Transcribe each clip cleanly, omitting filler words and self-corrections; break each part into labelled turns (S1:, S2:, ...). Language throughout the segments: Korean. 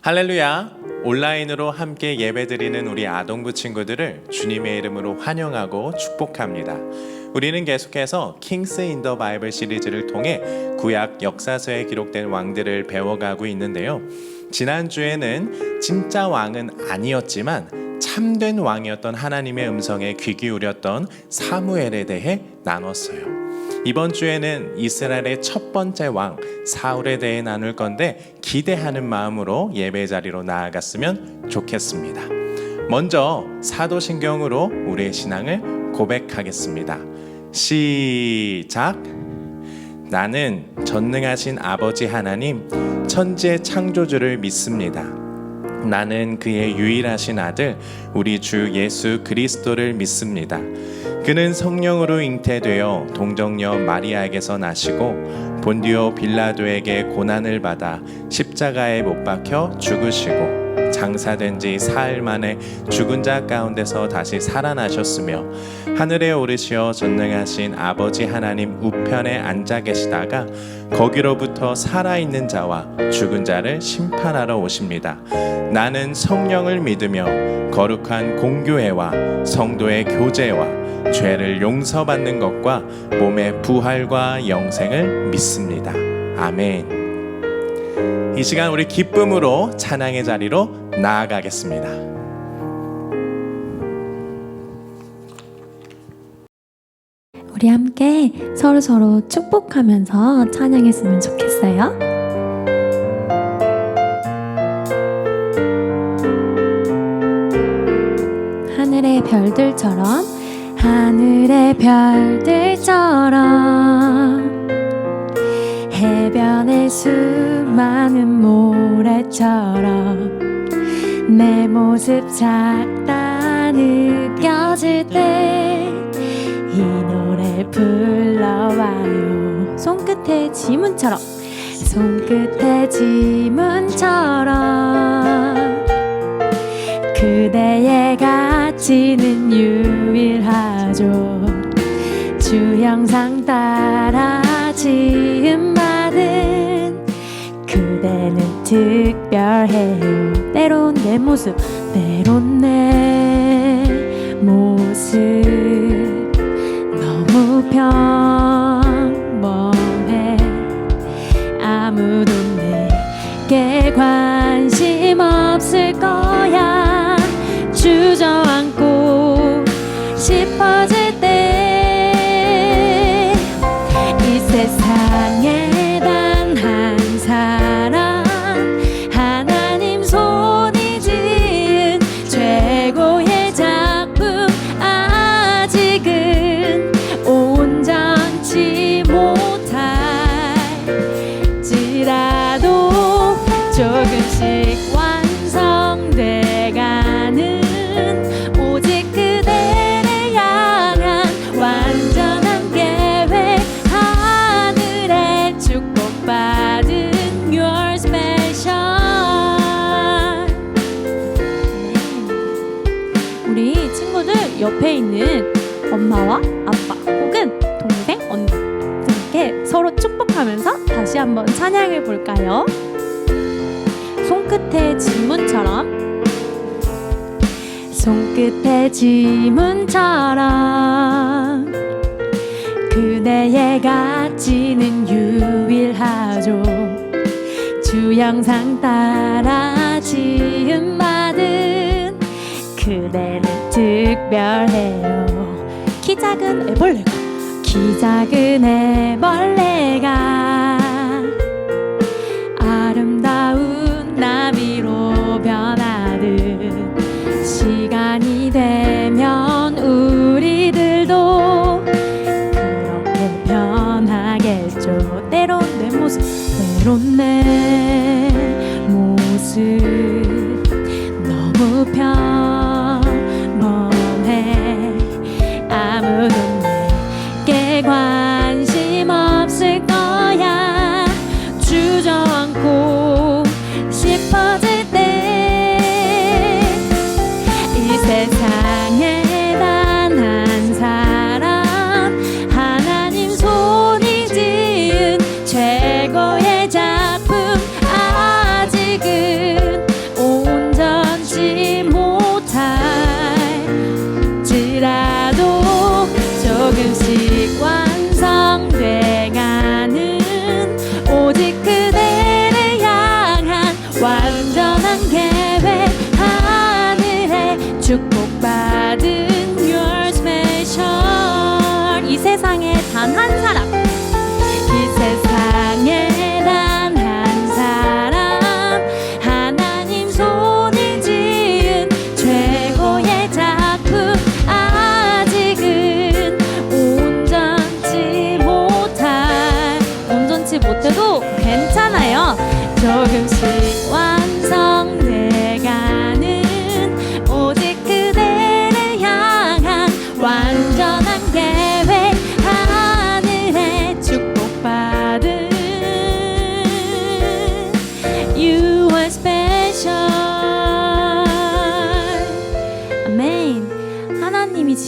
S1: 할렐루야! 온라인으로 함께 예배드리는 우리 아동부 친구들을 주님의 이름으로 환영하고 축복합니다. 우리는 계속해서 킹스 인 더 바이블 시리즈를 통해 구약 역사서에 기록된 왕들을 배워가고 있는데요. 지난주에는 진짜 왕은 아니었지만 참된 왕이었던 하나님의 음성에 귀 기울였던 사무엘에 대해 나눴어요. 이번 주에는 이스라엘의 첫 번째 왕 사울에 대해 나눌 건데 기대하는 마음으로 예배 자리로 나아갔으면 좋겠습니다. 먼저 사도신경으로 우리의 신앙을 고백하겠습니다. 시작! 나는 전능하신 아버지 하나님 천지의 창조주를 믿습니다. 나는 그의 유일하신 아들 우리 주 예수 그리스도를 믿습니다. 그는 성령으로 잉태되어 동정녀 마리아에게서 나시고 본디오 빌라도에게 고난을 받아 십자가에 못 박혀 죽으시고 장사된 지 사흘 만에 죽은 자 가운데서 다시 살아나셨으며 하늘에 오르시어 전능하신 아버지 하나님 우편에 앉아 계시다가 거기로부터 살아있는 자와 죽은 자를 심판하러 오십니다. 나는 성령을 믿으며 거룩한 공교회와 성도의 교제와 죄를 용서받는 것과 몸의 부활과 영생을 믿습니다. 아멘. 이 시간 우리 기쁨으로 찬양의 자리로 나아가겠습니다.
S2: 우리 함께 서로 축복하면서 찬양했으면 좋겠어요. 하늘의 별들처럼 하늘의 별들처럼 해변의 수많은 모래처럼 내 모습 작다 느껴질 때 이 노래 불러봐요. 손끝의 지문처럼 손끝의 지문처럼 그대의 가치는 유일하죠. 주 형상 따라 지음받은 그대는 특별해요. 때론 내 모습 때론 내 모습 너무 평범해. 아무도 내게 관심 없을 거야. 주저앉고 싶어질 때 이 세상에 단 한 사람 하나님 손이 지은 최고의 작품 아직은 온전치 못할지라도 조금씩 완성돼가는 오직 그대를 향한 완전한 계획 하늘에 축복받은 Your Special. 우리 친구들 옆에 있는 엄마와 아빠 혹은 동생, 언니 등께 서로 축복하면서 다시 한번 찬양해 볼까요? 손끝의 지문처럼 손끝의 지문처럼 그대의 가치는 유일하죠. 주 형상 따라 지음받은 그대는 특별해요. 키 작은 애벌레가 키 작은 애벌레가 아름다운 나비로 변하듯 시간이 되면 우리들도 그렇게 변하겠죠. 때론 내 모습 때론 내 모습 너무 평범해. 아무도 내게 관심 없을 거야. 주저앉고 싶어질 때 이 세상에 단 한 사람 하나님 손이 지은 최고의 작품 아직은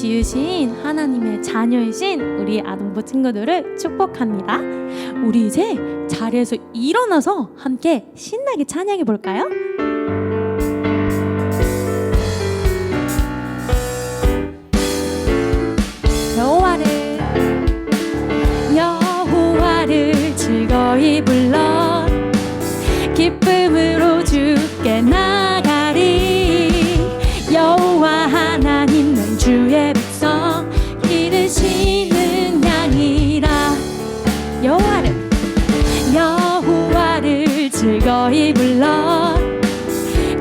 S2: 지으신 하나님의 자녀이신 우리 아동부 친구들을 축복합니다. 우리 이제 자리에서 일어나서 함께 신나게 찬양해 볼까요? 여호와를 즐거이 불러 기쁨으로 주께 나가리. 여호와 하나님 넌 주의 백성 기르시는 양이라. 여호와를 즐거이 불러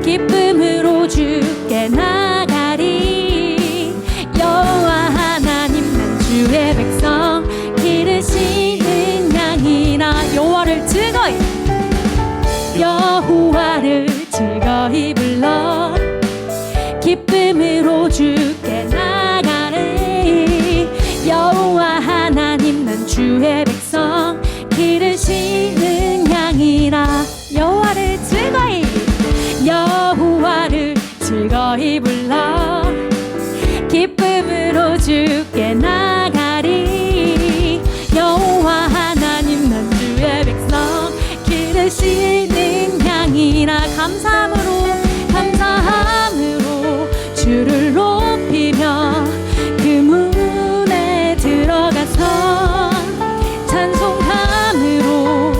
S2: 기쁨으로 주께 나가리. 여호와 하나님 난 주의 백성 기르시는 양이라. 여호와를 즐거이 불러 기쁨으로 주께 나가리. 여호와 하나님 난 주의 백성 기르시는 양이라. 여호와를 즐거이 불러 기쁨으로 주께 나가리. 여호와 하나님 난 주의 백성 기르시는 양이라. 감사함으로 주를 높이며 그 문에 들어가서 찬송함으로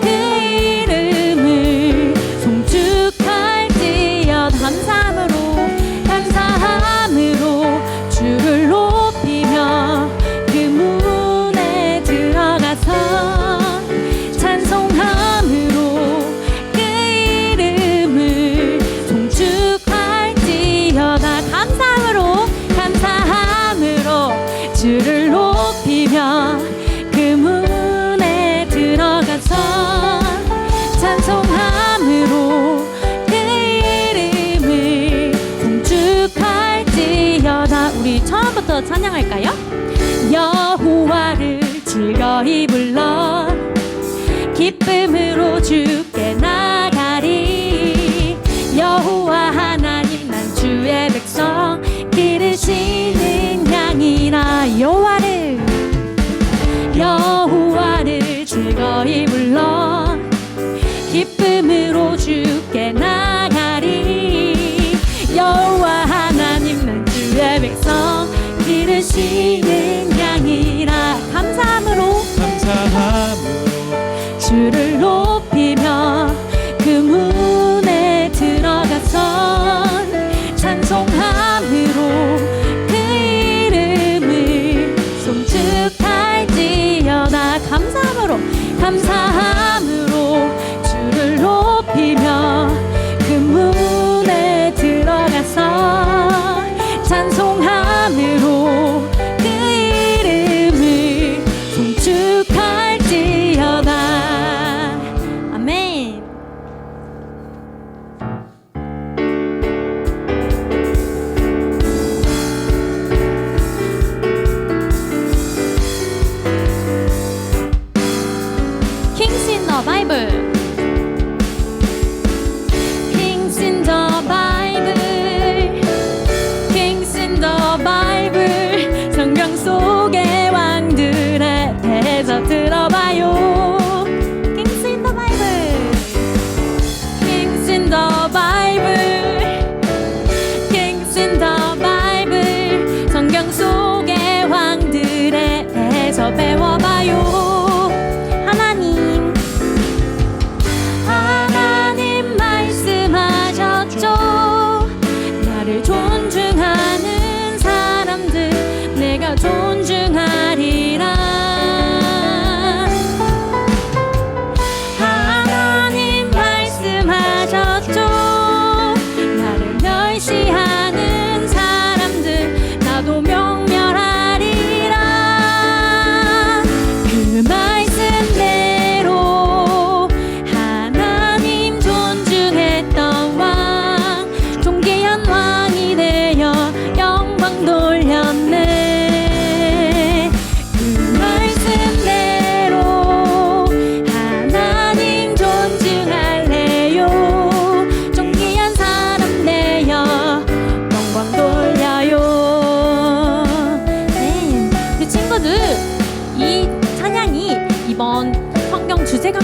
S2: 그 이름을 송축할지어다. 감사함으로 주를 높이며 그 문에 들어가서 찬송함으로 그 이름을 송축할지어다. 감사함으로 주를 높이며 그 문에 들어가서 찬송함으로 그 이름을 송축할지어다. 우리 처음부터 찬양할까요? 여호와를 즐거이 불러 기쁨으로 주께 나가리. 여호와 하나님 난 주의 백성 기르시는 양이라. 여호와를 즐거이 불러 기쁨으로 주께 나가리. 여호와 하나님 난 주의 백성 기르시는 양이라. 감사함으로 주를 높이며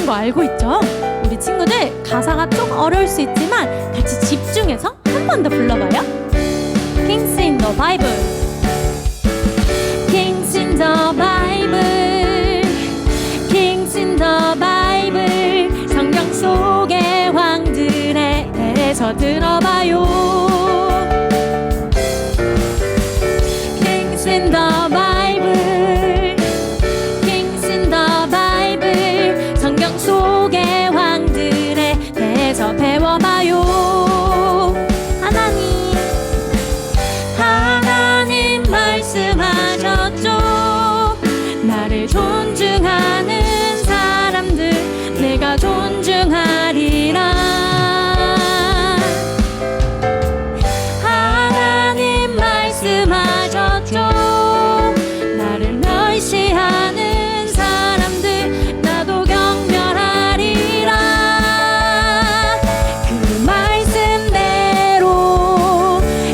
S2: 거 알고 있죠? 우리 친구들 가사가 좀 어려울 수 있지만 같이 집중해서 한 번 더 불러봐요. Kings in the Bible, Kings in the Bible, Kings in the Bible. 성경 속의 왕들에 대해서 들어봐요. Kings in the Bible, Kings in the Bible. 성경 속의 왕들에 대해서 배워봐요. 하나님 말씀하셨죠. 나를 존중하는 사람들 내가 존중하리라. 하나님 말씀하셨죠. 나를 멸시하는 사람들 나도 경멸하리라. 그 말씀대로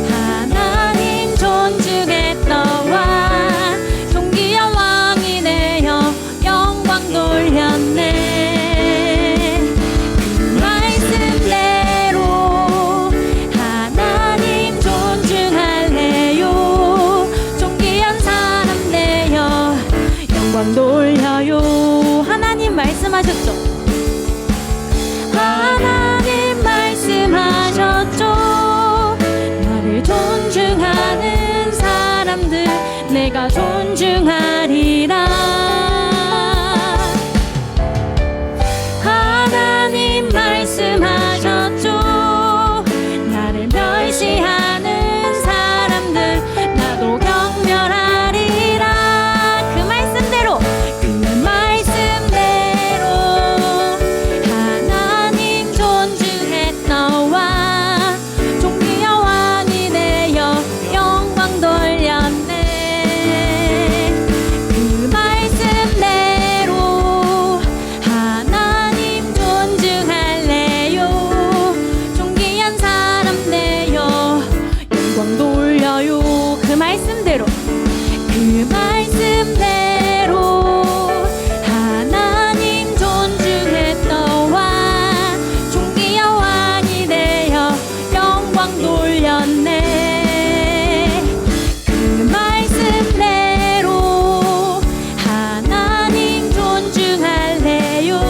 S2: 하나님 존중했더와 존귀한 왕이 되어 영광 돌렸네. 그 말씀대로 하나님 존중할래요. 존귀한 사람 되어 영광 돌려요. 하나님 말씀하셨죠. 하나님 말씀하셨죠. 나를 존중하는 사람들 내가 존중하리라. 하나님 말씀하셨죠. 나를 멸시하는 사람들 나도 경멸하리라. 그 말씀대로 하나님 존중했너와 존귀한 왕이 되어 영광 돌렸네. 그 말씀대로 하나님 존중할래요. 존귀한 사람 되어 영광 돌려요. 그 말씀대로 하나님 존중했더와 존귀한 왕이 되어 영광 돌렸네. 그 말씀대로 하나님 존중할래요.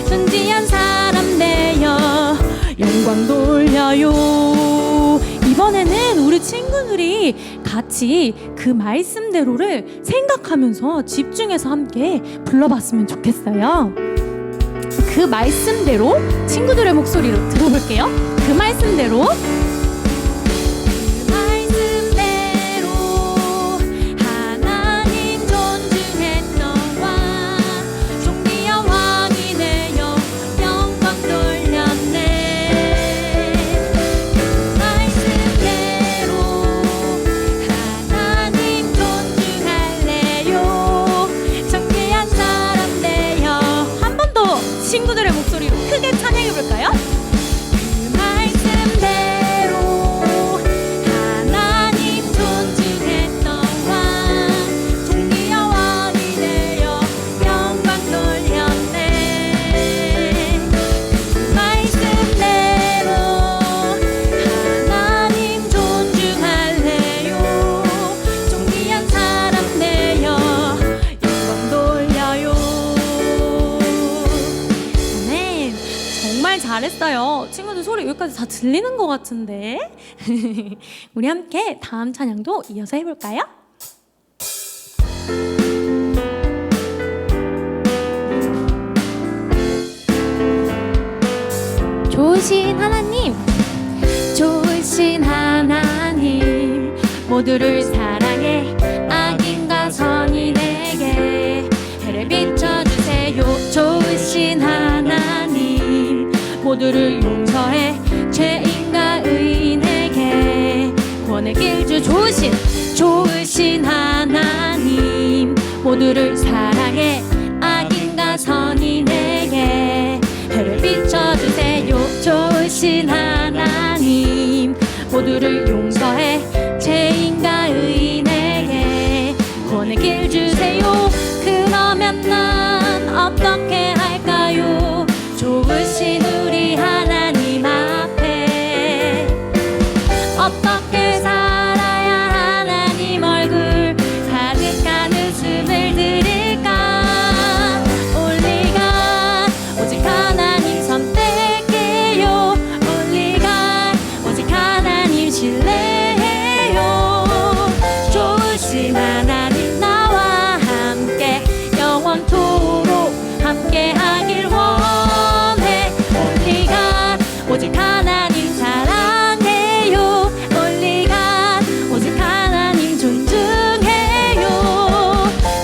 S2: 존귀한 사람 되어 영광 돌려요. 이번에는 우리 친구들이 같이 그 말씀대로를 생각하면서 집중해서 함께 불러봤으면 좋겠어요. 그 말씀대로 친구들의 목소리로 들어볼게요. 그 말씀대로 하나님 존중했너와 존귀한 왕이 되어 영광 돌렸네. 그 말씀대로 하나님 존중할래요. 존귀한 사람 되어 한 번 더 친구들의 목소리로 크게 찬양해볼까요? 그 말씀대로 하나님 존중했너와 존귀한 왕이 되어 영광 돌렸네. 그 말씀대로 하나님 존중할래요. 존귀한 사람 되어 영광 돌려요. 아멘. 정말 잘했어요. 친구들 소리 여기까지 다 들리는 것 같은데. 우리 함께 다음 찬양도 이어서 해볼까요? 좋으신 하나님, 좋으신 하나님, 모두를 사랑해 악인과 선인에게 해를 비춰주세요. 좋으신 하나님, 모두를 용서해 죄인과 의인에게 구원의 길주. 좋으신 하나님, 모두를 사랑해 악인과 선인에게 해를 비춰주세요. 좋으신 하나님, 모두를 용서해 죄인과 의인에게 구원의 길 주세요. 그러면 난 어떻게 할까요? 할까요? 좋으신 우리 하나님 앞에 어떻게 살아야 하나님 얼굴 가득한 웃음을 드릴까? 올리가 오직 하나님 선택해요. 올리가 오직 하나님 신뢰해요. 좋으신 하나님 나와 함께 영원토록 함께하길 원해. 올리가 오직 하나님 사랑해요. 올리가 오직 하나님 존중해요.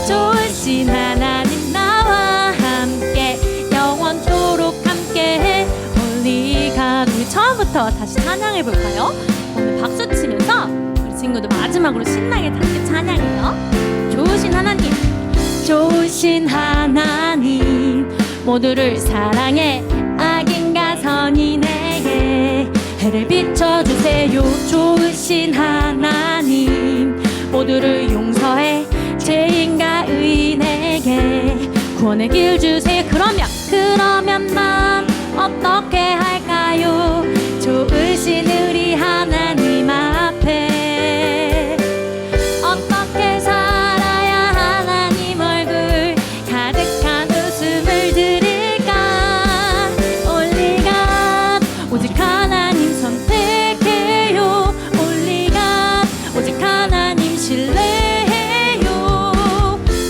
S2: 좋으신 하나님 나와 함께 영원토록 함께해. 올리가 우리 처음부터 다시 찬양해 볼까요? 오늘 박수 치면서 우리 친구들 마지막으로 신나게 함께 찬양해요. 좋으신 하나님, 좋으신 하나님, 모두를 사랑해 악인과 선인에게 해를 비춰주세요. 좋으신 하나님, 모두를 용서해 죄인과 의인에게 구원의 길 주세요. 그러면 난 어떻게 할까요? 좋으신 우리 하나님 앞에 어떻게 살아야 하나님 얼굴 가득한 웃음을 드릴까? 올리가 오직 하나님 선택해요. 올리가 오직 하나님 신뢰해요.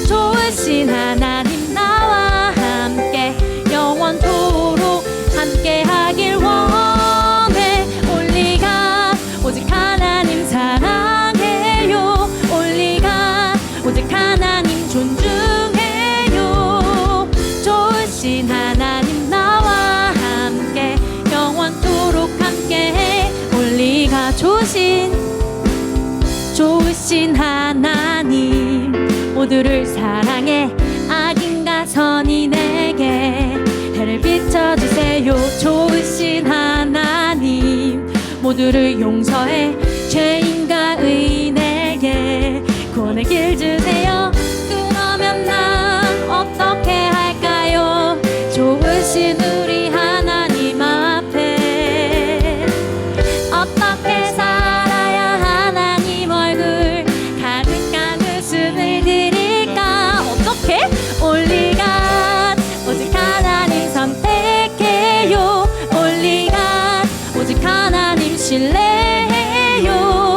S2: 좋으신 하나님 나와 함께 영원토록 함께하길 원해. 올리가 오직 하나님 사랑해요. 올리가 오직 하나님 존중해요. 좋으신 하나님 나와 함께 영원토록 함께해. 올리가 좋으신 하나님, 모두를 사랑해 악인과 선인에게 해를 비춰주세요. 좋으신 하나님, 모두를 용서해 죄인과 의인에게 구원의 길 주세요. 그러면 난 어떻게 할까요? 좋으신 우리 하나님 앞에 어떻게 살아야 하나님 얼굴 가득한 웃음을 드릴까? 어떻게? 올리가 오직 하나님 선택해요. 올리가 오직 하나님 신뢰해요.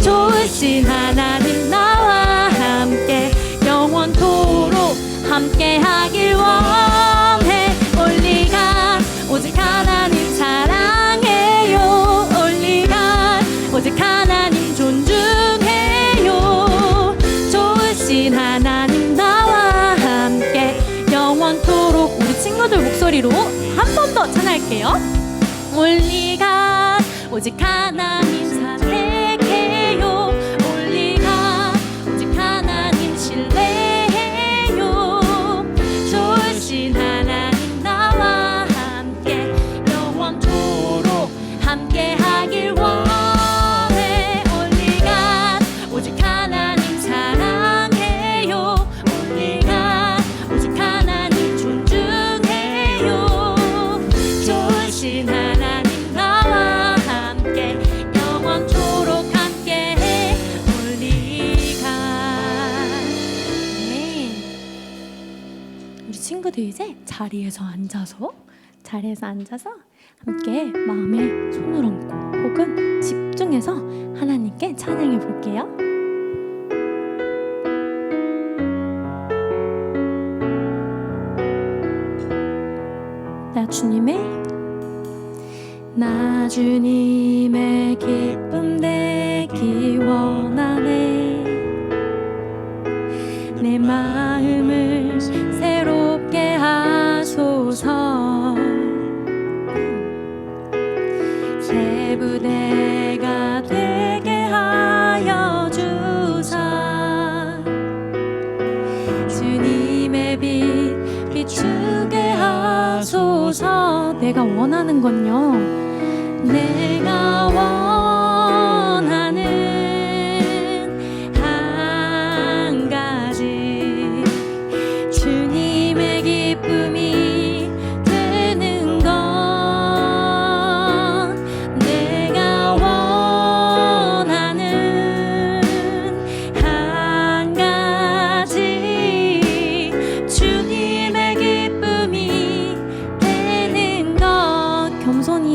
S2: 좋으신 하나님 나와 함께 영원토록 함께하길 원해. 올리가 오직 하나님 사랑해요. 올리가 오직 하나님 존중해요. 좋으신 하나님 나와 함께 영원토록. 우리 친구들 목소리로 한 번 더 찬양할게요. 올리가 오직 하나님 선택해요. 올리가 오직 하나님 신뢰해요. 좋으신 하나님 나와 함께 영원토록 함께하길 원해. 올리가 오직 하나님 사랑해요. 올리가 오직 하나님 존중해요. 좋으신 하나님 나와 함께 영원토록 함께해. 올리가. 네. 우리 친구들 이제 자리에서 앉아서 함께 마음에 손을 얹고 혹은 집중해서 하나님께 찬양해 볼게요. 나 주님의 기쁨 되기 원하네. 내 마음을 새롭게 하소서. 새 부대가 되게 하여 주사. 주님의 빛 비추게 하소서. 내가 원하는 건요, 내가 원하는 한 가지, 주님의 기쁨이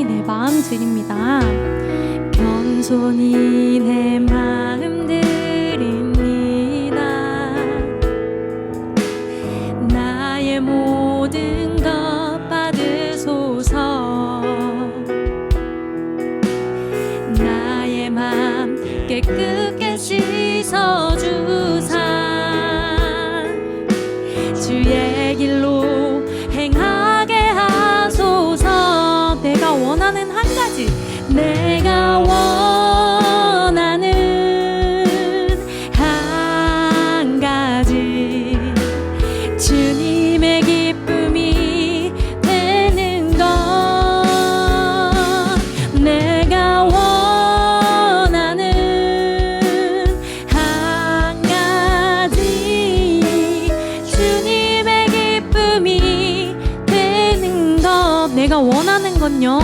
S2: 겸손히 내 마음 드립니다. 겸손히 내 마음 드립니다. 나의 모든 것 받으소서. 나의 맘 깨끗게 씻어주사 주의 길로 행하게 하소서. 내가 원하는 한 가지, 내가 원하는 한 가지, 주님의 기쁨이 되는 것. 내가 원하는 한 가지, 주님의 기쁨이 되는 것. 내가 원하는 건요,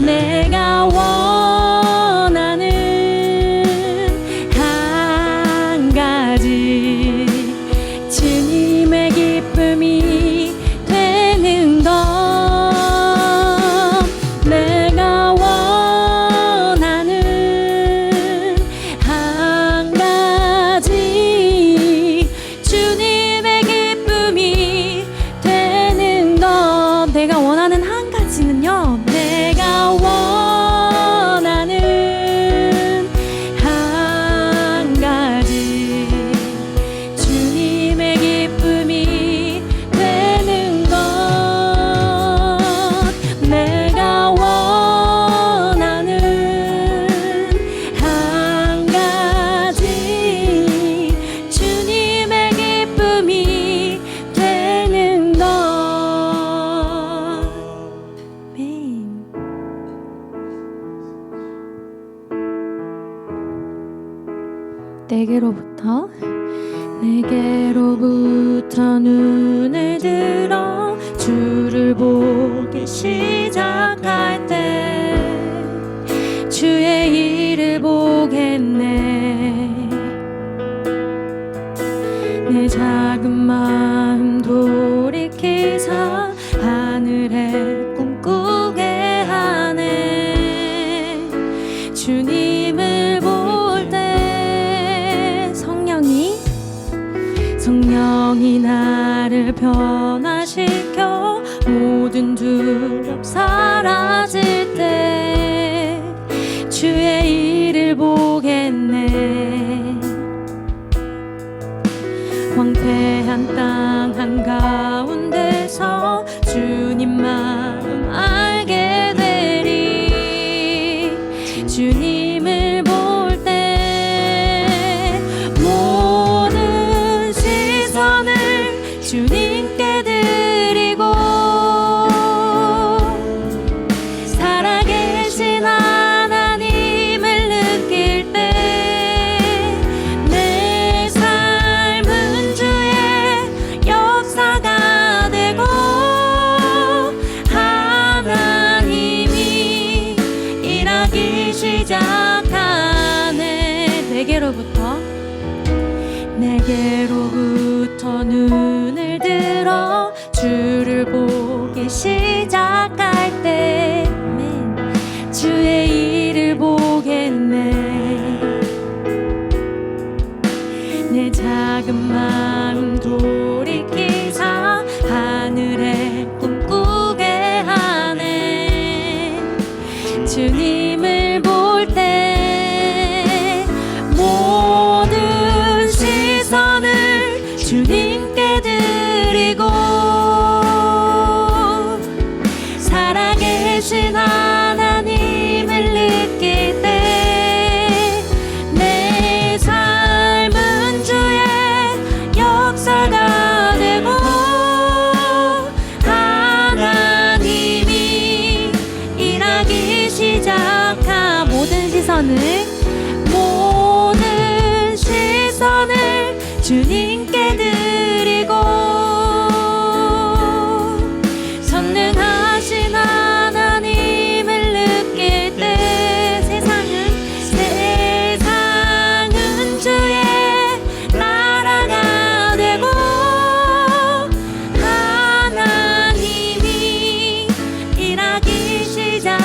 S2: 내가 원하는 한 가지, 주님의 기쁨이 되는 것. 내가 원하는 한 가지, 주님의 기쁨이 되는 것. 내가 원하는 한 가지는요, 내가 원하는 한 가지, 주님의 기쁨이 되는 것. 내가 원하는 한 가지, 주님의 기쁨이 되는 것. 아멘. 내게로부터 눈을 들어 주를 보기 시작할 때 주의 일을 보겠네. 내 작은 마음 돌이키사 하늘에 꿈꾸게 하네. 주님을 볼 때 성령이 나를 변화시켜 모든 두렵 사라질 때 주의 일을 보겠네. 황폐한 땅 한가운데서 주님 마음 알게 되리. 주님을 볼 때 모든 시선을 주님께 드리고 살아계신 하나님을 느낄 때 내 삶은 주의 역사가 되고 하나님이 일하기 시작하네. 내게로부터 눈을 들어 주를 보기 시작할 때 주의 일을 보겠네. 내 작은 마음 돌이키사 하늘에 꿈꾸게 하네. 주님을 볼 때 모든 시선을 주님께 드리고 살아계신 하나님을 느낄 때 내 삶은 주의 역사가 되고 하나님이 일하기 시작한 모든 시선을 주님께 드리고 선능하신 하나님을 느낄 때 세상은 주의 나라가 되고 하나님이 일하기 시작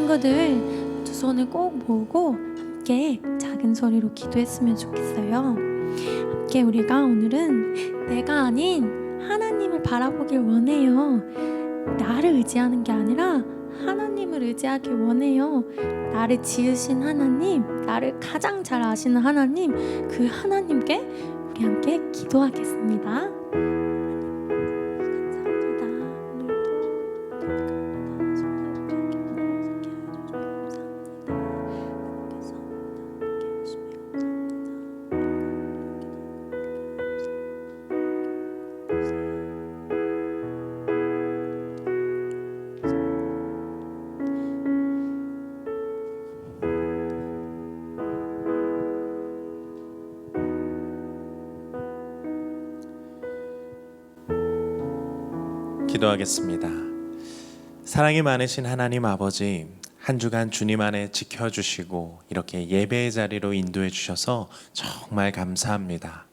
S2: 친구들 두 손을 꼭 모으고 함께 작은 소리로 기도했으면 좋겠어요. 함께 우리가 오늘은 내가 아닌 하나님을 바라보길 원해요. 나를 의지하는 게 아니라 하나님을 의지하길 원해요. 나를 지으신 하나님, 나를 가장 잘 아시는 하나님, 그 하나님께 우리 함께 기도하겠습니다.
S1: 기도하겠습니다. 사랑이 많으신 하나님 아버지, 한 주간 주님 안에 지켜주시고 이렇게 예배의 자리로 인도해 주셔서 정말 감사합니다.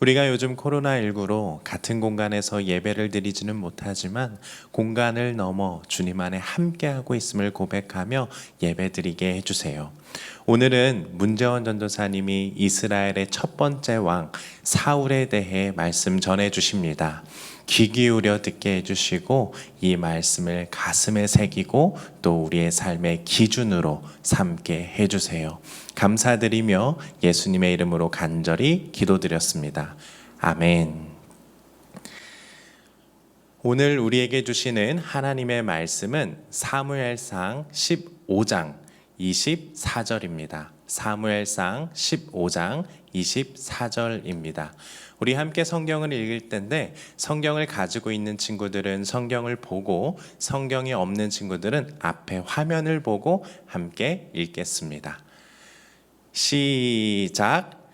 S1: 우리가 요즘 코로나19로 같은 공간에서 예배를 드리지는 못하지만 공간을 넘어 주님 안에 함께하고 있음을 고백하며 예배 드리게 해주세요. 오늘은 문재원 전도사님이 이스라엘의 첫 번째 왕 사울에 대해 말씀 전해 주십니다. 귀 기울여 듣게 해주시고 이 말씀을 가슴에 새기고 또 우리의 삶의 기준으로 삼게 해주세요. 감사드리며 예수님의 이름으로 간절히 기도드렸습니다. 아멘. 오늘 우리에게 주시는 하나님의 말씀은 사무엘상 15장 24절입니다. 사무엘상 15장 24절입니다. 우리 함께 성경을 읽을 텐데 성경을 가지고 있는 친구들은 성경을 보고 성경이 없는 친구들은 앞에 화면을 보고 함께 읽겠습니다. 시작.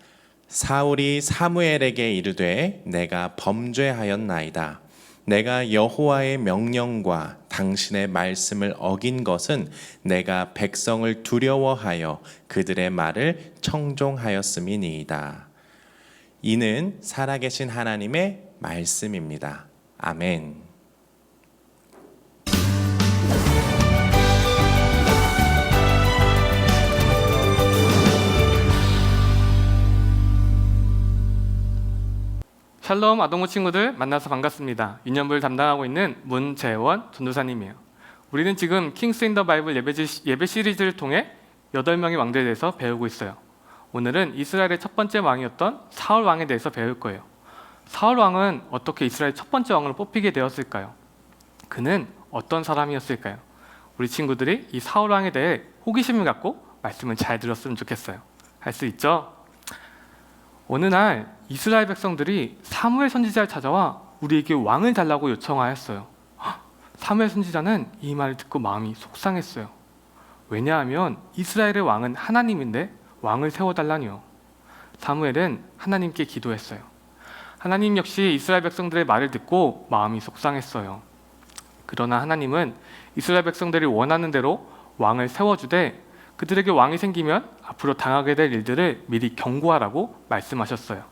S1: 사울이 사무엘에게 이르되 내가 범죄하였나이다. 내가 여호와의 명령과 당신의 말씀을 어긴 것은 내가 백성을 두려워하여 그들의 말을 청종하였음이니이다. 이는 살아계신 하나님의 말씀입니다. 아멘.
S3: 샬롬 아동부 친구들 만나서 반갑습니다. 유년부를 담당하고 있는 문재원 전도사님이에요. 우리는 지금 킹스 인 더 바이블 예배 시리즈를 통해 8명의 왕들에 대해서 배우고 있어요. 오늘은 이스라엘의 첫 번째 왕이었던 사울 왕에 대해서 배울 거예요. 사울 왕은 어떻게 이스라엘 첫 번째 왕으로 뽑히게 되었을까요? 그는 어떤 사람이었을까요? 우리 친구들이 이 사울 왕에 대해 호기심을 갖고 말씀을 잘 들었으면 좋겠어요. 할 수 있죠? 어느 날 이스라엘 백성들이 사무엘 선지자를 찾아와 우리에게 왕을 달라고 요청하였어요. 사무엘 선지자는 이 말을 듣고 마음이 속상했어요. 왜냐하면 이스라엘의 왕은 하나님인데 왕을 세워달라니요. 사무엘은 하나님께 기도했어요. 하나님 역시 이스라엘 백성들의 말을 듣고 마음이 속상했어요. 그러나 하나님은 이스라엘 백성들이 원하는 대로 왕을 세워주되 그들에게 왕이 생기면 앞으로 당하게 될 일들을 미리 경고하라고 말씀하셨어요.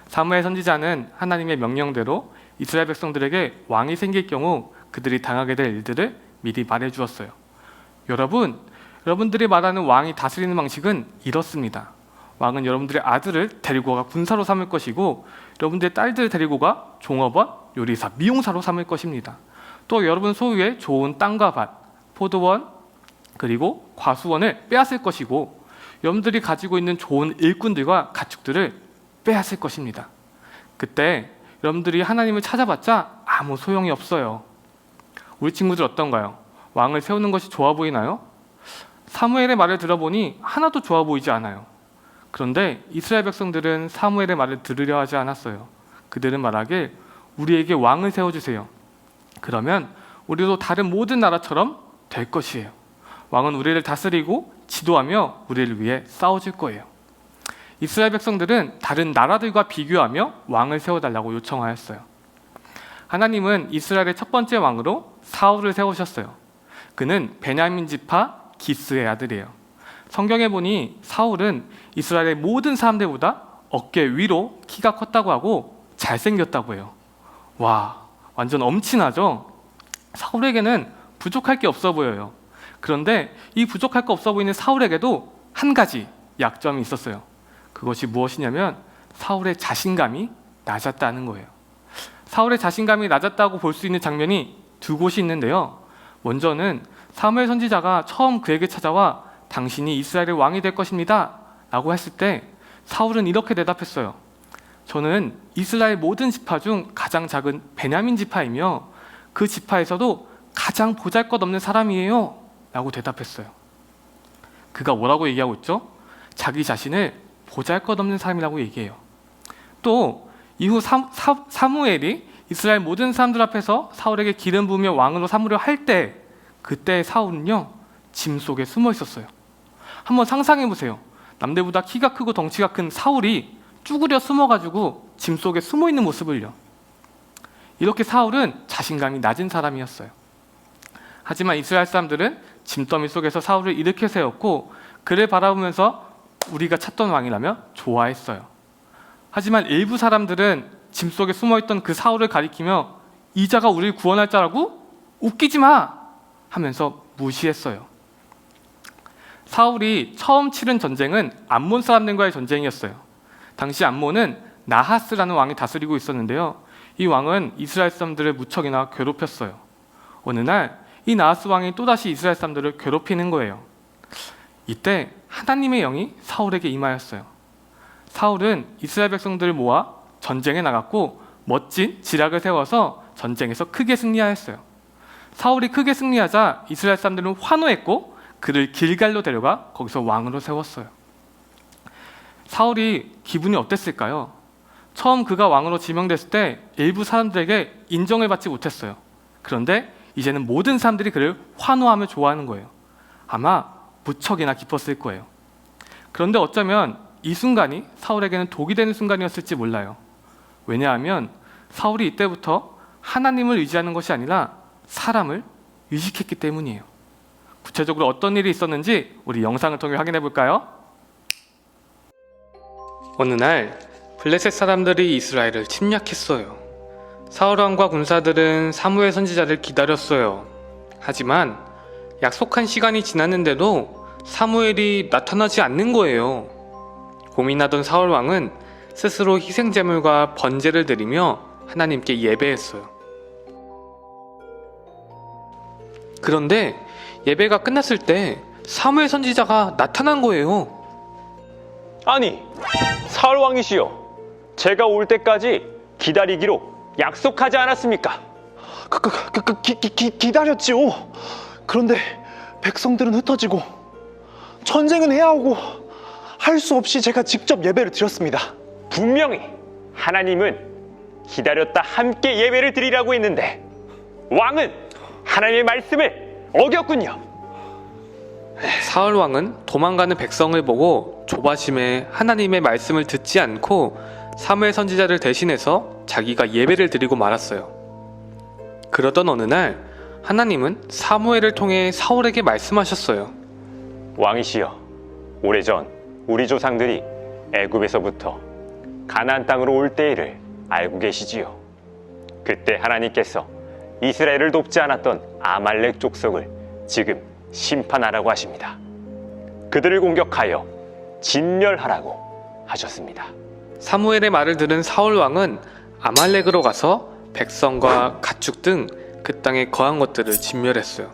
S3: 사무엘 선지자는 하나님의 명령대로 이스라엘 백성들에게 왕이 생길 경우 그들이 당하게 될 일들을 미리 말해주었어요. 여러분들이 말하는 왕이 다스리는 방식은 이렇습니다. 왕은 여러분들의 아들을 데리고 가 군사로 삼을 것이고 여러분들의 딸들을 데리고 가 종업원, 요리사, 미용사로 삼을 것입니다. 또 여러분 소유의 좋은 땅과 밭, 포도원, 그리고 과수원을 빼앗을 것이고 여러분들이 가지고 있는 좋은 일꾼들과 가축들을 빼앗을 것입니다. 그때 여러분들이 하나님을 찾아봤자 아무 소용이 없어요. 우리 친구들 어떤가요? 왕을 세우는 것이 좋아 보이나요? 사무엘의 말을 들어보니 하나도 좋아 보이지 않아요. 그런데 이스라엘 백성들은 사무엘의 말을 들으려 하지 않았어요. 그들은 말하길 우리에게 왕을 세워주세요. 그러면 우리도 다른 모든 나라처럼 될 것이에요. 왕은 우리를 다스리고 지도하며 우리를 위해 싸워줄 거예요. 이스라엘 백성들은 다른 나라들과 비교하며 왕을 세워달라고 요청하였어요. 하나님은 이스라엘의 첫 번째 왕으로 사울을 세우셨어요. 그는 베냐민 지파 기스의 아들이에요. 성경에 보니 사울은 이스라엘의 모든 사람들보다 어깨 위로 키가 컸다고 하고 잘생겼다고 해요. 와, 완전 엄친하죠? 사울에게는 부족할 게 없어 보여요. 그런데 이 부족할 거 없어 보이는 사울에게도 한 가지 약점이 있었어요. 그것이 무엇이냐면 사울의 자신감이 낮았다는 거예요. 사울의 자신감이 낮았다고 볼 수 있는 장면이 두 곳이 있는데요. 먼저는 사무엘 선지자가 처음 그에게 찾아와 당신이 이스라엘의 왕이 될 것입니다 라고 했을 때 사울은 이렇게 대답했어요. 저는 이스라엘 모든 지파 중 가장 작은 베냐민 지파이며 그 지파에서도 가장 보잘것없는 사람이에요 라고 대답했어요. 그가 뭐라고 얘기하고 있죠? 자기 자신을 보잘것없는 사람이라고 얘기해요. 또 이후 사무엘이 이스라엘 모든 사람들 앞에서 사울에게 기름 부으며 왕으로 삼으려 할 때 그때 사울은요 짐 속에 숨어 있었어요. 한번 상상해 보세요. 남들보다 키가 크고 덩치가 큰 사울이 쭈그려 숨어가지고 짐 속에 숨어 있는 모습을요. 이렇게 사울은 자신감이 낮은 사람이었어요. 하지만 이스라엘 사람들은 짐더미 속에서 사울을 일으켜 세웠고 그를 바라보면서 우리가 찾던 왕이라며 좋아했어요. 하지만 일부 사람들은 짐 속에 숨어있던 그 사울을 가리키며 이 자가 우리를 구원할 자라고? 웃기지 마! 하면서 무시했어요. 사울이 처음 치른 전쟁은 암몬 사람들과의 전쟁이었어요. 당시 암몬은 나하스라는 왕이 다스리고 있었는데요. 이 왕은 이스라엘 사람들을 무척이나 괴롭혔어요. 어느 날 이 나하스 왕이 또다시 이스라엘 사람들을 괴롭히는 거예요. 이때 하나님의 영이 사울에게 임하였어요. 사울은 이스라엘 백성들을 모아 전쟁에 나갔고 멋진 지략을 세워서 전쟁에서 크게 승리하였어요. 사울이 크게 승리하자 이스라엘 사람들은 환호했고 그를 길갈로 데려가 거기서 왕으로 세웠어요. 사울이 기분이 어땠을까요? 처음 그가 왕으로 지명됐을 때 일부 사람들에게 인정을 받지 못했어요. 그런데 이제는 모든 사람들이 그를 환호하며 좋아하는 거예요. 아마 무척이나 기뻤을 거예요. 그런데 어쩌면 이 순간이 사울에게는 독이 되는 순간이었을지 몰라요. 왜냐하면 사울이 이때부터 하나님을 의지하는 것이 아니라 사람을 의식했기 때문이에요. 구체적으로 어떤 일이 있었는지 우리 영상을 통해 확인해 볼까요? 어느 날 블레셋 사람들이 이스라엘을 침략했어요. 사울 왕과 군사들은 사무엘 선지자를 기다렸어요. 하지만 약속한 시간이 지났는데도 사무엘이 나타나지 않는 거예요. 고민하던 사울 왕은 스스로 희생제물과 번제를 드리며 하나님께 예배했어요. 그런데 예배가 끝났을 때 사무엘 선지자가 나타난 거예요.
S4: 아니, 사울 왕이시여, 제가 올 때까지 기다리기로 약속하지 않았습니까?
S5: 기다렸지요. 그런데 백성들은 흩어지고 전쟁은 해야 하고 할 수 없이 제가 직접 예배를 드렸습니다.
S4: 분명히 하나님은 기다렸다 함께 예배를 드리라고 했는데 왕은 하나님의 말씀을 어겼군요.
S3: 사울 왕은 도망가는 백성을 보고 조바심에 하나님의 말씀을 듣지 않고 사무엘 선지자를 대신해서 자기가 예배를 드리고 말았어요. 그러던 어느 날 하나님은 사무엘을 통해 사울에게 말씀하셨어요.
S4: 왕이시여, 오래전 우리 조상들이 애굽에서부터 가나안 땅으로 올 때를 알고 계시지요. 그때 하나님께서 이스라엘을 돕지 않았던 아말렉 족속을 지금 심판하라고 하십니다. 그들을 공격하여 진멸하라고 하셨습니다.
S3: 사무엘의 말을 들은 사울 왕은 아말렉으로 가서 백성과 가축 등 그 땅에 거한 것들을 진멸했어요.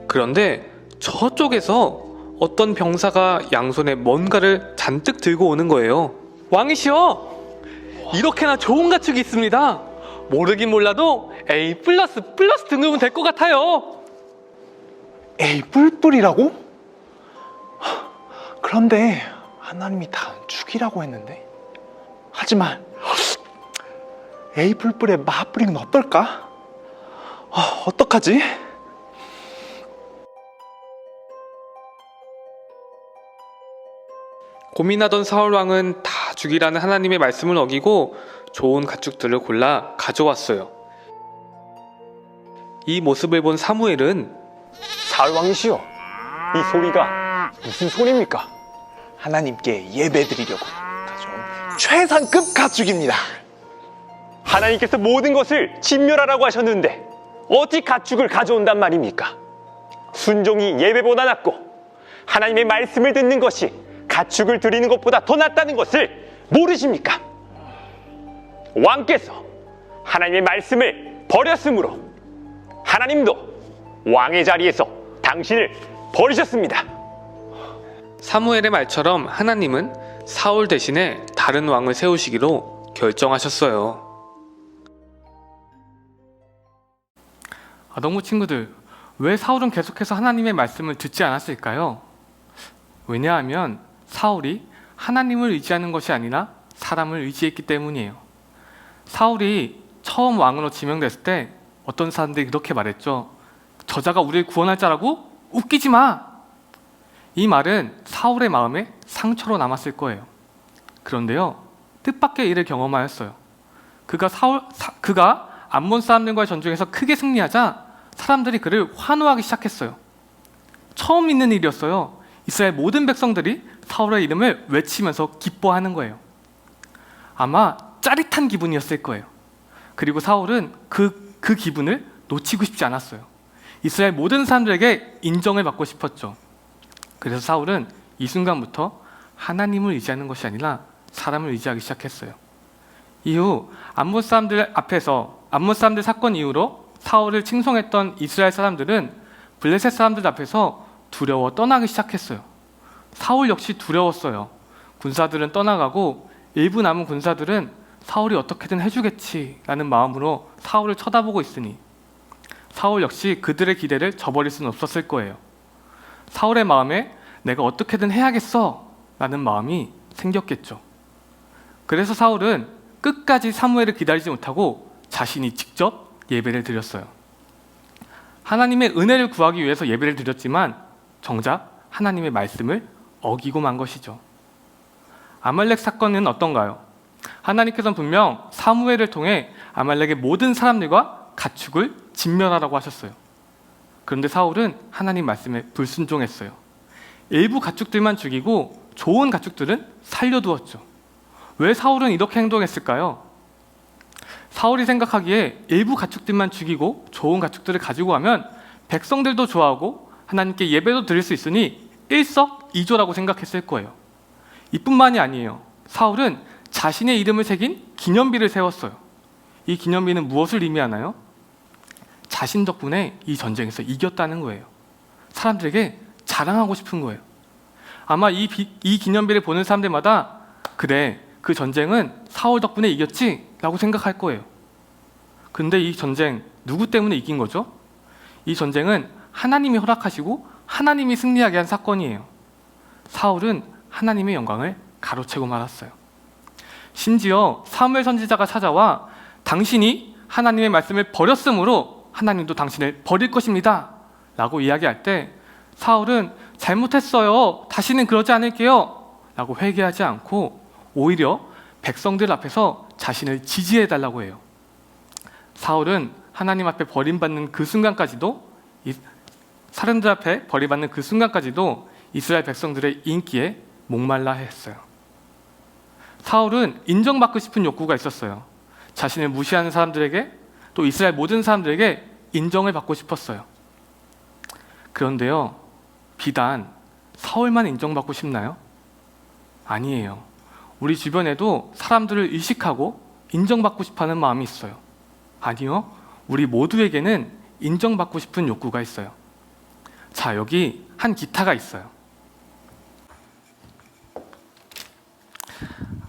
S3: 그런데 저쪽에서 어떤 병사가 양손에 뭔가를 잔뜩 들고 오는 거예요. 왕이시여, 이렇게나 좋은 가축이 있습니다. 모르긴 몰라도 A++ 등급은 될 것 같아요.
S5: 에이, 뿔뿔이라고? 그런데 하나님이 다 죽이라고 했는데. 하지만 에이 뿔뿔의 마블링은 어떨까? 어떡하지?
S3: 고민하던 사울 왕은 다 죽이라는 하나님의 말씀을 어기고 좋은 가축들을 골라 가져왔어요. 이 모습을 본 사무엘은
S4: 사울 왕이시여, 이 소리가 무슨 소리입니까?
S5: 하나님께 예배드리려고 가져온 최상급 가축입니다.
S4: 하나님께서 모든 것을 진멸하라고 하셨는데 어찌 가축을 가져온단 말입니까? 순종이 예배보다 낫고 하나님의 말씀을 듣는 것이 가축을 드리는 것보다 더 낫다는 것을 모르십니까? 왕께서 하나님의 말씀을 버렸으므로 하나님도 왕의 자리에서 당신을 버리셨습니다.
S3: 사무엘의 말처럼 하나님은 사울 대신에 다른 왕을 세우시기로 결정하셨어요. 너무 친구들, 왜 사울은 계속해서 하나님의 말씀을 듣지 않았을까요? 왜냐하면 사울이 하나님을 의지하는 것이 아니라 사람을 의지했기 때문이에요. 사울이 처음 왕으로 지명됐을 때 어떤 사람들이 이렇게 말했죠. 저자가 우리를 구원할 자라고? 웃기지 마! 이 말은 사울의 마음에 상처로 남았을 거예요. 그런데요, 뜻밖의 일을 경험하였어요. 그가 암몬 사람들과의 전쟁에서 크게 승리하자 사람들이 그를 환호하기 시작했어요. 처음 있는 일이었어요. 이스라엘 모든 백성들이 사울의 이름을 외치면서 기뻐하는 거예요. 아마 짜릿한 기분이었을 거예요. 그리고 사울은 그 기분을 놓치고 싶지 않았어요. 이스라엘 모든 사람들에게 인정을 받고 싶었죠. 그래서 사울은 이 순간부터 하나님을 의지하는 것이 아니라 사람을 의지하기 시작했어요. 이후 암몬 사람들 사건 이후로 사울을 칭송했던 이스라엘 사람들은 블레셋 사람들 앞에서 두려워 떠나기 시작했어요. 사울 역시 두려웠어요. 군사들은 떠나가고 일부 남은 군사들은 사울이 어떻게든 해주겠지라는 마음으로 사울을 쳐다보고 있으니 사울 역시 그들의 기대를 저버릴 수는 없었을 거예요. 사울의 마음에 내가 어떻게든 해야겠어 라는 마음이 생겼겠죠. 그래서 사울은 끝까지 사무엘을 기다리지 못하고 자신이 직접 예배를 드렸어요. 하나님의 은혜를 구하기 위해서 예배를 드렸지만 정작 하나님의 말씀을 어기고 만 것이죠. 아말렉 사건은 어떤가요? 하나님께서는 분명 사무엘을 통해 아말렉의 모든 사람들과 가축을 진멸하라고 하셨어요. 그런데 사울은 하나님 말씀에 불순종했어요. 일부 가축들만 죽이고 좋은 가축들은 살려두었죠. 왜 사울은 이렇게 행동했을까요? 사울이 생각하기에 일부 가축들만 죽이고 좋은 가축들을 가지고 가면 백성들도 좋아하고 하나님께 예배도 드릴 수 있으니 일석이조라고 생각했을 거예요. 이뿐만이 아니에요. 사울은 자신의 이름을 새긴 기념비를 세웠어요. 이 기념비는 무엇을 의미하나요? 자신 덕분에 이 전쟁에서 이겼다는 거예요. 사람들에게 자랑하고 싶은 거예요. 아마 이 기념비를 보는 사람들마다 그래, 그 전쟁은 사울 덕분에 이겼지? 라고 생각할 거예요. 근데 이 전쟁 누구 때문에 이긴 거죠? 이 전쟁은 하나님이 허락하시고 하나님이 승리하게 한 사건이에요. 사울은 하나님의 영광을 가로채고 말았어요. 심지어 사무엘 선지자가 찾아와 당신이 하나님의 말씀을 버렸으므로 하나님도 당신을 버릴 것입니다 라고 이야기할 때 사울은 잘못했어요, 다시는 그러지 않을게요 라고 회개하지 않고 오히려 백성들 앞에서 자신을 지지해달라고 해요. 사울은 하나님 앞에 버림받는 그 순간까지도 사람들 앞에 버림받는 그 순간까지도 이스라엘 백성들의 인기에 목말라 했어요. 사울은 인정받고 싶은 욕구가 있었어요. 자신을 무시하는 사람들에게 또 이스라엘 모든 사람들에게 인정을 받고 싶었어요. 그런데요, 비단 사울만 인정받고 싶나요? 아니에요. 우리 주변에도 사람들을 의식하고 인정받고 싶어하는 마음이 있어요. 아니요, 우리 모두에게는 인정받고 싶은 욕구가 있어요. 자, 여기 한 기타가 있어요.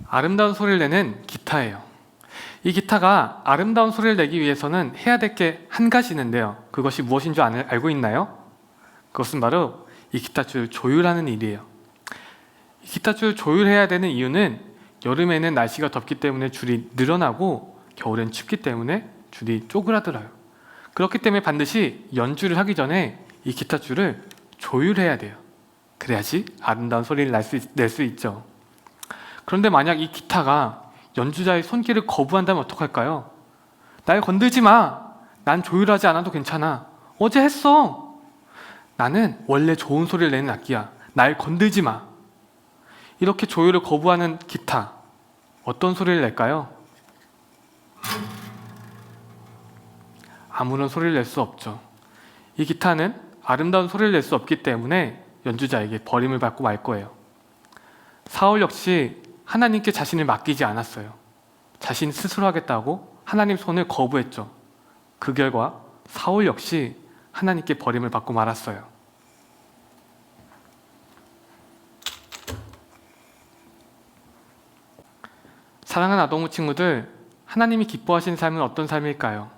S3: 아름다운 소리를 내는 기타예요. 이 기타가 아름다운 소리를 내기 위해서는 해야 될 게 한 가지 있는데요. 그것이 무엇인 줄 알고 있나요? 그것은 바로 이 기타줄 조율하는 일이에요. 이 기타줄 조율해야 되는 이유는 여름에는 날씨가 덥기 때문에 줄이 늘어나고 겨울엔 춥기 때문에 줄이 쪼그라들어요. 그렇기 때문에 반드시 연주를 하기 전에 이 기타줄을 조율해야 돼요. 그래야지 아름다운 소리를 낼 수 있죠. 그런데 만약 이 기타가 연주자의 손길을 거부한다면 어떡할까요? 날 건들지 마! 난 조율하지 않아도 괜찮아. 어제 했어! 나는 원래 좋은 소리를 내는 악기야. 날 건들지 마! 이렇게 조율을 거부하는 기타, 어떤 소리를 낼까요? 아무런 소리를 낼 수 없죠. 이 기타는 아름다운 소리를 낼 수 없기 때문에 연주자에게 버림을 받고 말 거예요. 사울 역시 하나님께 자신을 맡기지 않았어요. 자신 스스로 하겠다고 하나님 손을 거부했죠. 그 결과 사울 역시 하나님께 버림을 받고 말았어요. 사랑하는 아동부 친구들, 하나님이 기뻐하시는 삶은 어떤 삶일까요?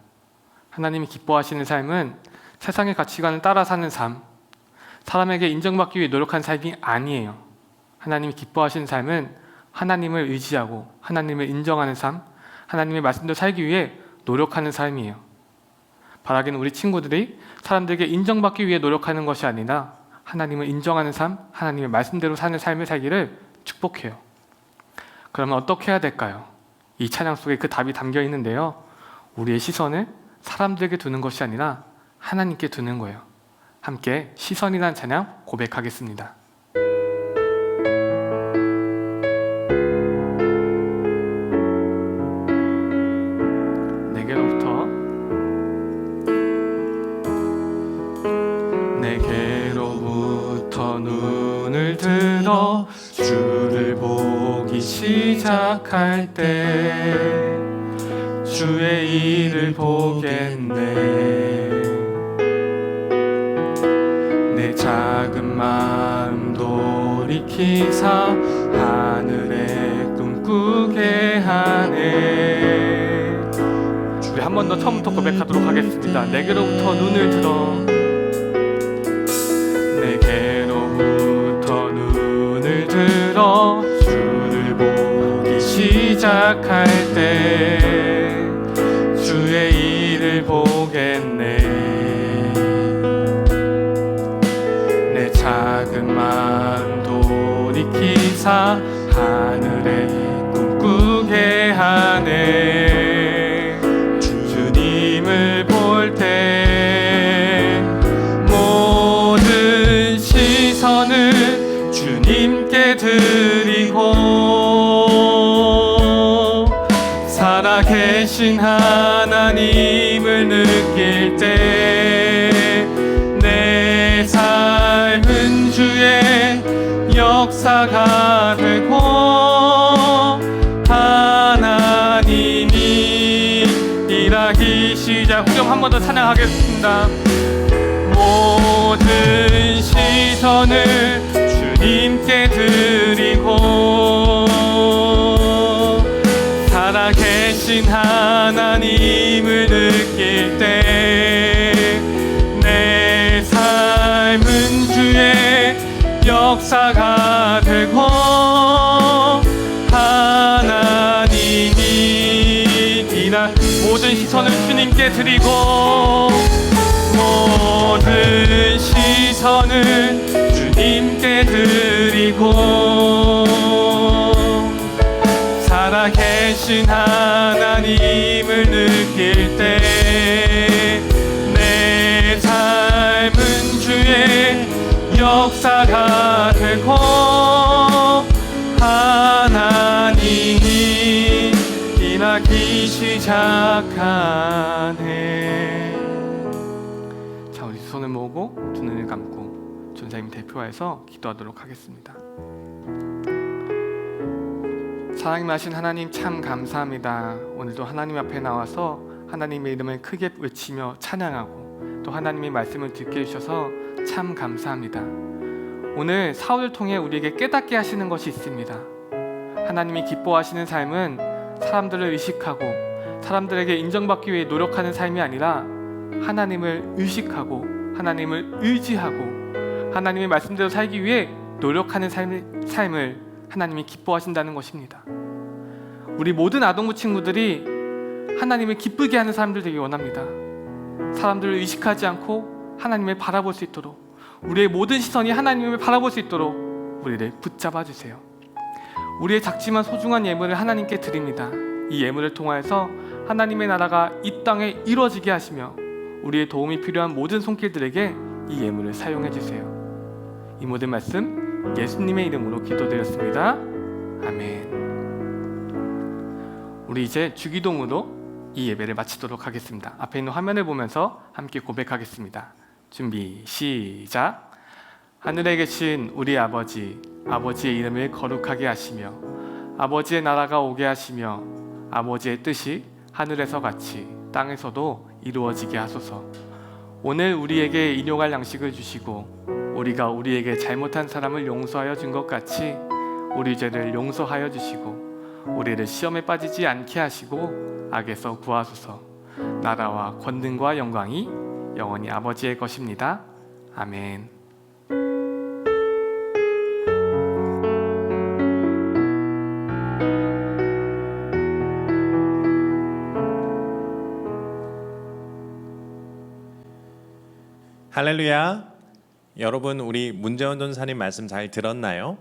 S3: 하나님이 기뻐하시는 삶은 세상의 가치관을 따라 사는 삶, 사람에게 인정받기 위해 노력한 삶이 아니에요. 하나님이 기뻐하시는 삶은 하나님을 의지하고 하나님을 인정하는 삶, 하나님의 말씀대로 살기 위해 노력하는 삶이에요. 바라기는 우리 친구들이 사람들에게 인정받기 위해 노력하는 것이 아니라 하나님을 인정하는 삶, 하나님의 말씀대로 사는 삶을 살기를 축복해요. 그러면 어떻게 해야 될까요? 이 찬양 속에 그 답이 담겨 있는데요. 우리의 시선을 사람들에게 두는 것이 아니라 하나님께 두는 거예요. 함께 시선이란 찬양 고백하겠습니다. 내게로부터 눈을 들어 주를 보기 시작할 때 주의 일을 보겠네. 내 작은 마음 돌이키사 하늘에 꿈꾸게 하네. 우리 한 번 더 처음부터 고백하도록 하겠습니다. 내게로부터 눈을 들어, 내게로부터 눈을 들어 주를 보기 시작할 때 주의 일을 보겠네. 내 작은 마음 돌이키사 하늘에 꿈꾸게 하네. 주님을 볼 때 모든 시선을 주님께 드리고 살아계신 하나님을 느낄 때 내 삶은 주의 역사가 되고 하나님이 일하기 시작. 후렴 한 번 더 찬양하겠습니다. 모든 시선을 주님께 드리고 살아계신 하나님을 느낄 때 내 삶은 주의 역사가 되고 하나님이 일하. 모든 시선을 주님께 드리고 모든 시선을 주님께 드리고 살아계신 하나님을 느낄 때 내 삶은 주의 역사가 되고 하나님이 일하기 시작하네. 자, 우리 손을 모으고 두 눈을 감고 전사님 대표하여서 기도하도록 하겠습니다. 사랑하신 하나님, 참 감사합니다. 오늘도 하나님 앞에 나와서 하나님의 이름을 크게 외치며 찬양하고 또 하나님의 말씀을 듣게 해주셔서 참 감사합니다. 오늘 사울을 통해 우리에게 깨닫게 하시는 것이 있습니다. 하나님이 기뻐하시는 삶은 사람들을 의식하고 사람들에게 인정받기 위해 노력하는 삶이 아니라 하나님을 의식하고 하나님을 의지하고 하나님의 말씀대로 살기 위해 노력하는 삶을 하나님이 기뻐하신다는 것입니다. 우리 모든 아동부 친구들이 하나님을 기쁘게 하는 사람들 되기 원합니다. 사람들을 의식하지 않고 하나님을 바라볼 수 있도록, 우리의 모든 시선이 하나님을 바라볼 수 있도록 우리를 붙잡아 주세요. 우리의 작지만 소중한 예물을 하나님께 드립니다. 이 예물을 통하여서 하나님의 나라가 이 땅에 이루어지게 하시며 우리의 도움이 필요한 모든 손길들에게 이 예물을 사용해 주세요. 이 모든 말씀 예수님의 이름으로 기도드렸습니다. 아멘. 우리 이제 주기도문으로 이 예배를 마치도록 하겠습니다. 앞에 있는 화면을 보면서 함께 고백하겠습니다. 준비 시작. 하늘에 계신 우리 아버지, 아버지의 이름을 거룩하게 하시며 아버지의 나라가 오게 하시며 아버지의 뜻이 하늘에서 같이 땅에서도 이루어지게 하소서. 오늘 우리에게 일용할 양식을 주시고 우리가 우리에게 잘못한 사람을 용서하여 준 것 같이 우리 죄를 용서하여 주시고 우리를 시험에 빠지지 않게 하시고 악에서 구하소서. 나라와 권능과 영광이 영원히 아버지의 것입니다. 아멘.
S1: 할렐루야. 여러분, 우리 문재원 전사님 말씀 잘 들었나요?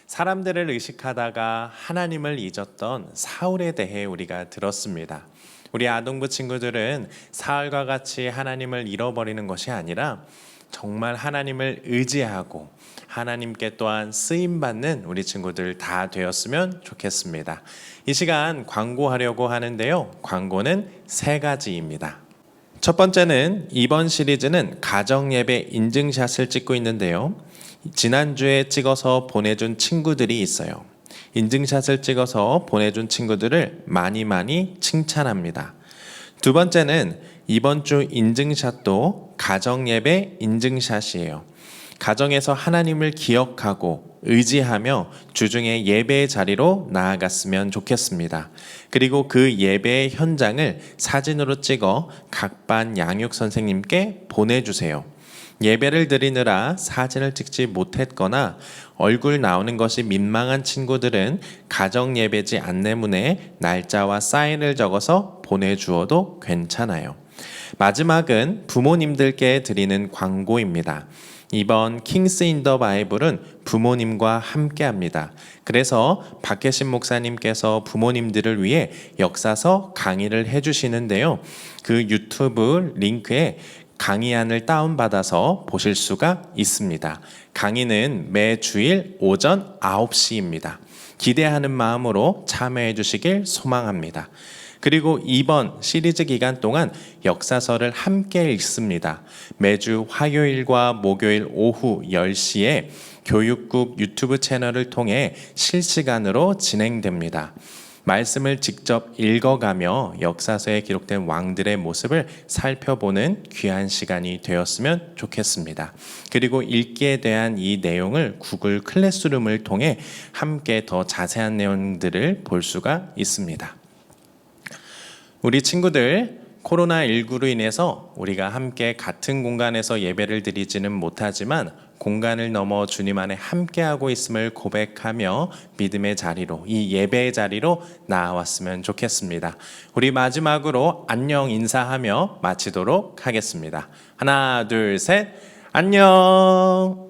S1: 사람들을 의식하다가 하나님을 잊었던 사울에 대해 우리가 들었습니다. 우리 아동부 친구들은 사울과 같이 하나님을 잃어버리는 것이 아니라 정말 하나님을 의지하고 하나님께 또한 쓰임받는 우리 친구들 다 되었으면 좋겠습니다. 이 시간 광고하려고 하는데요. 광고는 3가지입니다. 첫 번째는 이번 시리즈는 가정예배 인증샷을 찍고 있는데요. 지난주에 찍어서 보내준 친구들이 있어요. 인증샷을 찍어서 보내준 친구들을 많이 칭찬합니다. 두 번째는 이번 주 인증샷도 가정예배 인증샷이에요. 가정에서 하나님을 기억하고 의지하며 주중에 예배의 자리로 나아갔으면 좋겠습니다. 그리고 그 예배의 현장을 사진으로 찍어 각 반 양육 선생님께 보내주세요. 예배를 드리느라 사진을 찍지 못했거나 얼굴 나오는 것이 민망한 친구들은 가정예배지 안내문에 날짜와 사인을 적어서 보내주어도 괜찮아요. 마지막은 부모님들께 드리는 광고입니다. 이번 킹스 인 더 바이블은 부모님과 함께합니다. 그래서 박혜신 목사님께서 부모님들을 위해 역사서 강의를 해주시는데요. 그 유튜브 링크에 강의안을 다운받아서 보실 수가 있습니다. 강의는 매주일 오전 9시입니다. 기대하는 마음으로 참여해 주시길 소망합니다. 그리고 이번 시리즈 기간 동안 역사서를 함께 읽습니다. 매주 화요일과 목요일 오후 10시에 교육국 유튜브 채널을 통해 실시간으로 진행됩니다. 말씀을 직접 읽어가며 역사서에 기록된 왕들의 모습을 살펴보는 귀한 시간이 되었으면 좋겠습니다. 그리고 읽기에 대한 이 내용을 구글 클래스룸을 통해 함께 더 자세한 내용들을 볼 수가 있습니다. 우리 친구들, 코로나19로 인해서 우리가 함께 같은 공간에서 예배를 드리지는 못하지만 공간을 넘어 주님 안에 함께하고 있음을 고백하며 믿음의 자리로, 이 예배의 자리로 나아왔으면 좋겠습니다. 우리 마지막으로 안녕 인사하며 마치도록 하겠습니다. 하나, 둘, 셋, 안녕.